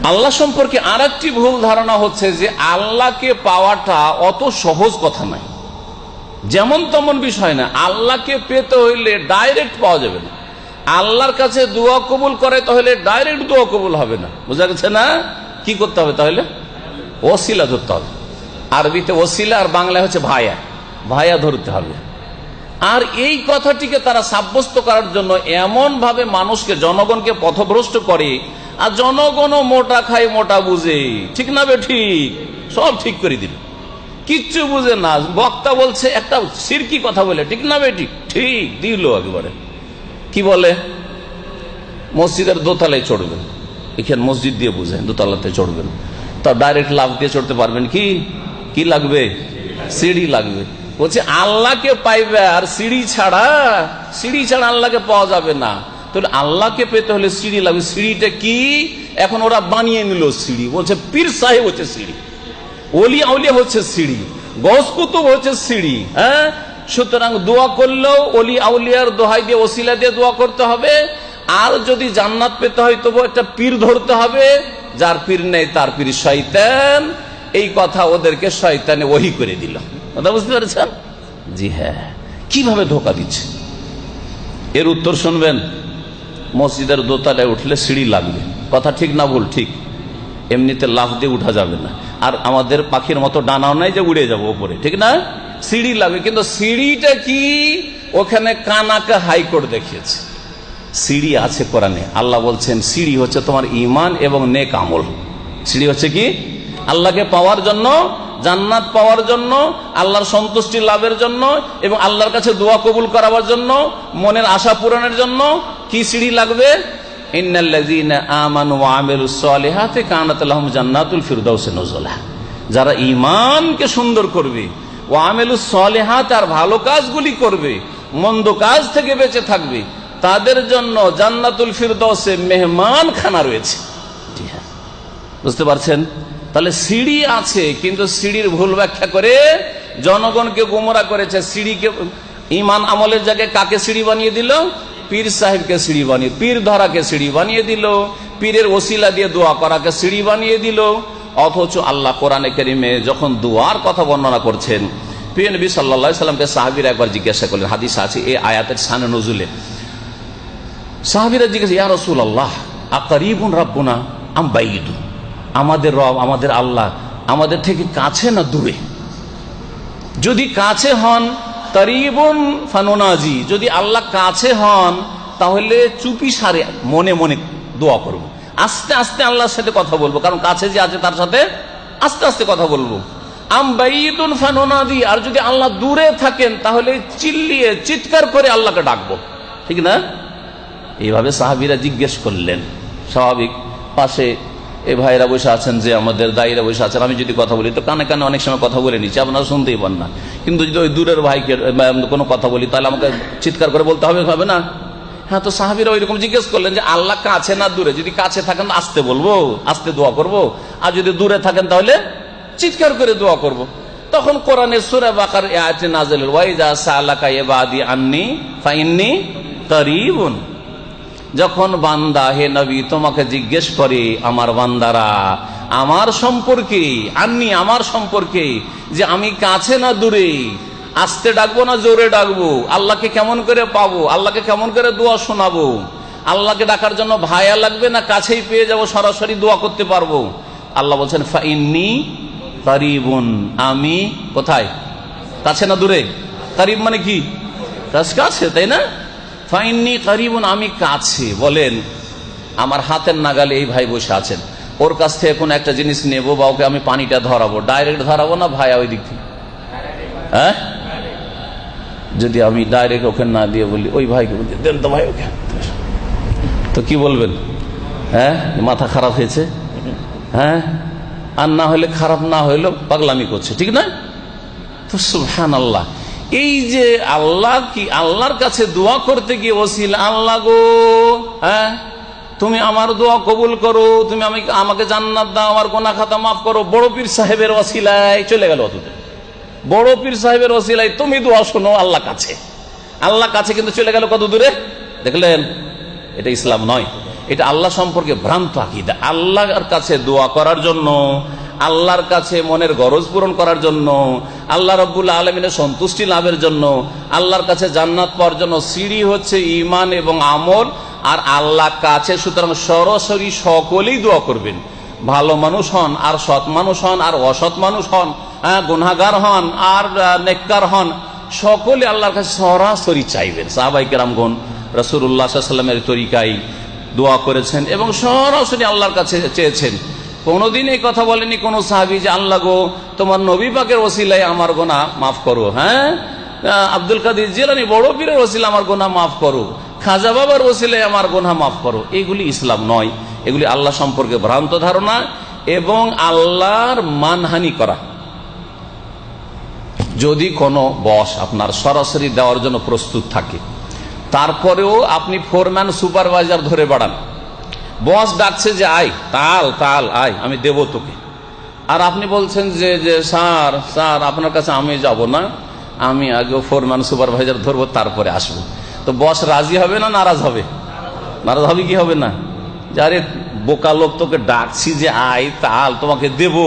আল্লাহ সম্পর্কে আর একটি ভুল ধারণা হচ্ছে যে আল্লাহকে পাওয়াটা অত সহজ কথা নয়, যেমন তেমন বিষয় না। আল্লাহকে পেতে হইলে ডাইরেক্ট পাওয়া যাবে না। আল্লাহর কাছে দোয়া কবুল করে তাহলে ডাইরেক্ট দোয়া কবুল হবে না, বোঝা গেছে না? কি করতে হবে তাহলে? ওসিলা ধরতে হবে। আরবিতে ওসিলা আর বাংলায় হচ্ছে ভায়া, ভায়া ধরতে হবে। আর এই কথাটিকে তারা সাব্যস্ত করার জন্য এমন ভাবে মানুষকে, জনগণকে পথভ্রষ্ট করে, আর জনগণও মোটা খায় মোটা বুঝে, ঠিক না বে ঠিক, সব ঠিক করে দিল, কিচ্ছু বুঝে না। বক্তা বলছে একটা সিরকি কথা বলে, ঠিক না বে ঠিক, ঠিক দিল একেবারে। কি বলে? মসজিদের দোতলায় চড়বেন, এখানে মসজিদ দিয়ে বুঝেন দোতলাতে চড়বেন, তা ডাইরেক্ট লাফ দিয়ে চড়তে পারবেন কি? কি লাগবে? সিঁড়ি লাগবে। বলছে আল্লাহকে পাইবে আর সিঁড়ি ছাড়া আল্লাহকে পাওয়া যাবে না। তাহলে আল্লাহকে পেতে হলে সিঁড়ি লাগবে। সিঁড়িটা কি? এখন ওরা বানিয়ে নিল সিঁড়ি। বলছে পীর সাহেব হচ্ছে সিঁড়ি, ওলি আউলিয়া হচ্ছে সিঁড়ি, গৌস কুতুব হচ্ছে সিঁড়ি। হ্যাঁ, সুতরাং দোয়া করলেও ওলি আউলিয়ার দোহাই দিয়ে, ওসিলা দিয়ে দোয়া করতে হবে। আর যদি জান্নাত পেতে হয় তবু একটা পীর ধরতে হবে, যার পীর নেই তার পীর শয়তান। এই কথা ওদেরকে শয়তানে ওহী করে দিল। কথা বুঝতে পেরেছেন? জি হ্যাঁ। কিভাবে ধোকা দিচ্ছে এর উত্তর শুনবেন। মসজিদের দোতলায় উঠলে সিঁড়ি লাগবে, কথা ঠিক না ভুল? ঠিক। এমনিতে লাফ দিয়ে উঠা যাবে না, আর আমাদের পাখির মতো ডানাও নাই যে উড়ে যাবো উপরে, ঠিক না? সিঁড়ি লাগবে। কিন্তু সিঁড়িটা কি? ওখানে কানাকে হাইকোর্ট দেখিয়েছে। সিঁড়ি আছে কোরআনে, আল্লাহ বলছেন সিঁড়ি হচ্ছে তোমার ঈমান এবং নেক আমল। সিঁড়ি হচ্ছে কি? আল্লাহকে পাওয়ার জন্য, জান্নাত পাওয়ার জন্য, আল্লাহর সন্তুষ্টি লাভের জন্য এবং আল্লাহর কাছে দোয়া কবুল করাবার জন্য, মনের আশা পূরণের জন্য কি সিঁড়ি লাগবে? ইন্নাল্লাযীনা আমানু ওয়া আমিলুস সালিহাতি কানাত লাহুম জান্নাতুল ফিরদাউসি নুজুলা। যারা ঈমানকে সুন্দর করবে, ওয়া আমিলুস সালিহাত, আর ভালো কাজগুলি করবে, মন্দ কাজ থেকে বেঁচে থাকবে, তাদের জন্য জান্নাতুল ফিরদাউসে মেহমানখানা রয়েছে। জি হ্যাঁ, বুঝতে পারছেন? তাহলে সিঁড়ি আছে, কিন্তু সিঁড়ির ভুল ব্যাখ্যা করে জনগণকে গোমরা করেছে। সিঁড়িকে, ঈমান আমলের জায়গায় কাকে সিঁড়ি বানিয়ে দিল? পীর সাহেবকে সিঁড়ি বানিয়ে, পীর ধরাকে সিঁড়ি বানিয়ে দিল, পীরের ওসিলা দিয়ে দোয়া করাকে সিঁড়ি বানিয়ে দিল। অথচ আল্লাহ কোরআনে কারিমে যখন দোয়ার কথা বর্ণনা করছেন, প্রিয় নবী সাল্লাল্লাহু আলাইহি সাল্লামকে সাহাবীরা একবার জিজ্ঞাসা করলেন, হাদিস আছে এই আয়াতের শানে নজুলে। সাহাবীরা জিজ্ঞাসা, ইয়া রাসূলুল্লাহ আকারিবুন রাব্বুনা আম বাইদু? আমাদের রব, আমাদের আল্লাহ আমাদের থেকে কাছে না দূরে? যদি কাছে হন তারিবুন ফানুনাজি, যদি আল্লাহ কাছে হন তাহলে চুপি সারে মনে মনে দোয়া করব, আস্তে আস্তে আল্লাহর সাথে কথা বলবো, কারণ কাছে যে আছে তার সাথে আস্তে আস্তে কথা বলবো। আম বাইদুন ফানুনাজি, আর যদি আল্লাহ দূরে থাকেন তাহলে চিল্লিয়ে চিৎকার করে আল্লাহকে ডাকবো, ঠিক না? এইভাবে সাহাবীরা জিজ্ঞেস করলেন। স্বাভাবিক, পাশে এই ভাইরা বসে আছেন, যে আমাদের দায়ীরা বসে আছেন, আমি যদি কথা বলি তো কানে কানে অনেক সময় কথা বলে নিচ্ছি, আপনারা শুনতেই পান না। কিন্তু যদি ওই দূরের ভাইকে কোনো কথা বলি তাহলে আমাকে চিৎকার করে বলতে হবে, হবে না? হ্যাঁ, তো সাহাবীরা ওইরকম জিজ্ঞেস করলেন যে আল্লাহ কাছে না দূরে? যদি কাছে থাকেন আস্তে বলবো, আস্তে দোয়া করব, আর যদি দূরে থাকেন তাহলে চিৎকার করে দোয়া করব। তখন কোরআনের সূরা বাকারার আয়াত নাযিল হল, ওয়া ইযা সাআলাকা ইবাদি আন্নী ফাইন্নী কারীবুন। যখন বান্দা, হে নবী, তোমাকে জিজ্ঞেস করে আমার বান্দারা আমার সম্পর্কে, আন্নি আমার সম্পর্কে, যে আমি কাছে না দূরে, আস্তে ডাকবো না জোরে ডাকবো, আল্লাহকে কেমন করে পাবো, আল্লাহকে কেমন করে দোয়া শোনাবো, আল্লাহকে ডাকার জন্য ভায়া লাগবে না কাছেই পেয়ে যাবো, সরাসরি দোয়া করতে পারবো? আল্লাহ বলছেন ফাইন্নী কারীবুন, আমি কোথায়? কাছে না দূরে? কারীব মানে কি? কাছে, তাই না? ফাইন্নী কারীবুন, আমি কাছে। বলেন, আমার হাতের নাগালে এই ভাই বসে আছেন, ওর কাছ থেকে কোনো একটা জিনিস নেবো বা ওকে আমি পানিটা ধরাবো, ডাইরেক্ট ধরাবো না ভাইয়া ওই দিক থেকে? হ্যাঁ, যদি আমি ডাইরেক্ট ওকে না দিয়ে বলি ওই ভাইকে বলছি দেন তো ভাই ওকে, তো কি বলবেন? হ্যাঁ, মাথা খারাপ হয়েছে। হ্যাঁ, আর না হলে খারাপ না হইলেও পাগলামি করছে, ঠিক না? তো সুবহানাল্লাহ, এই যে আল্লাহ, কি আল্লাহর কাছে দোয়া করতে গিয়ে ওসিলা, আল্লাহ গো, হ্যাঁ তুমি আমার দোয়া কবুল করো, তুমি আমাকে জান্নাত দাও, আমার গুনাহ খাতা মাফ করো, বড় পীর সাহেবের ওসিলায় চলে গেল অতদূর। বড় পীর সাহেবের ওসিলায় তুমি দোয়া শোনো আল্লাহ কাছে, আল্লাহ কাছে, কিন্তু চলে গেল কত দূরে? দেখলেন, এটা ইসলাম নয়। এটা আল্লাহ সম্পর্কে ভ্রান্ত আকীদা। আল্লাহর কাছে দোয়া করার জন্য, আল্লাহর কাছে মনের গরজ পূরণ করার জন্য, আল্লাহ রাব্বুল আলামিনের সন্তুষ্টি লাভের জন্য, আল্লাহর কাছে জান্নাত পাওয়ার জন্য সিঁড়ি হচ্ছে ঈমান এবং আমল আর আল্লাহ কাছে। সুতরাং সরাসরি সকলেই দোয়া করবেন, ভালো মানুষ হন আর সৎ মানুষ হন আর অসৎ মানুষ হন, গুনাহগার হন আর নেককার হন, সকলে আল্লাহর কাছে সরাসরি চাইবেন। সাহাবায়ে কেরামগণ রাসূলুল্লাহ সাল্লাল্লাহু আলাইহি ওয়াসাল্লামের তরিকায় দোয়া করেছেন এবং সরাসরি আল্লাহর কাছে চেয়েছেন। কোনোদিন এই কথা বলেনি কোন সাহাবী যে আল্লাহ গো তোমার নবী পাকের ওসিলায় আমার গুনাহ মাফ করো, আব্দুল কাদের জিলানী বড় পীরের ওসিলায় আমার গুনাহ মাফ করো, খাজা বাবার ওসিলায় আমার গুনাহ মাফ করো। এগুলি ইসলাম নয়, এগুলি আল্লাহ সম্পর্কে ভ্রান্ত ধারণা এবং আল্লাহর মানহানি করা। যদি কোনো বস আপনার সরাসরি দেওয়ার জন্য প্রস্তুত থাকে, তারপরেও আপনি ফোরম্যান সুপারভাইজার ধরে বাড়ান, বস ডাকছে যে আয় তাল তাল আয় আমি দেব তোকে, আর আপনি বলছেন যে স্যার স্যার আপনার কাছে আমি যাব না, আমি আগে ফোরম্যান সুপারভাইজার ধরবো তারপরে আসবো, তো বস রাজি হবে না নারাজ হবে? নারাজ হবে কি হবে না? যে আরে বোকা লোক তোকে ডাকছি যে আয় তাল তোমাকে দেব,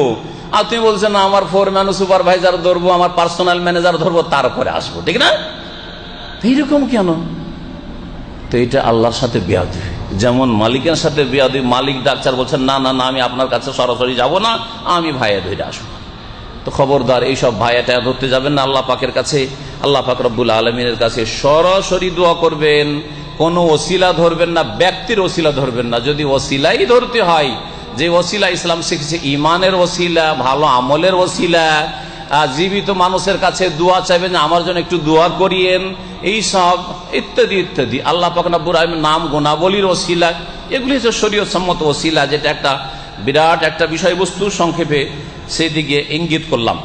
আর তুমি বলছেন না আমার ফোরম্যান সুপারভাইজার ধরবো, আমার পার্সোনাল ম্যানেজার ধরবো তারপরে আসবো, ঠিক না? এইরকম কেন? তো এটা আল্লাহর সাথে বেয়াদবি। যেমন মালিকের সাথে বেয়াদবি, মালিক ডাক্তার বলছেন না না না আমি আপনার কাছে সরাসরি যাব না, আমি ভাইয়া ধরে আসবো। তো খবরদার এইসব ভাইয়াটা ধরতে যাবেন না আল্লাহ পাকের কাছে। আল্লাহ পাক রব্বুল আলামিনের কাছে সরাসরি দোয়া করবেন, কোনো ওসিলা ধরবেন না, ব্যক্তির ওসিলা ধরবেন না। যদি ওসিলাই ধরতে হয়, যে ওসিলা ইসলাম শিখেছে ঈমানের ওসিলা, ভালো আমলের ওসিলা, জীবিত মানুষের কাছে দোয়া চাইবেন আমার জন্য একটু দোয়া করিয়েন, এই সব ইত্যাদি ইত্যাদি, আল্লাহ পাক রব্বুল আলামিনের নাম গুণাবলীর ওসিলা, এগুলি হচ্ছে শরীয়ত সম্মত ওসিলা, যেটা একটা বিরাট একটা বিষয়বস্তু। সংক্ষেপে সেদিকে ইঙ্গিত করলাম।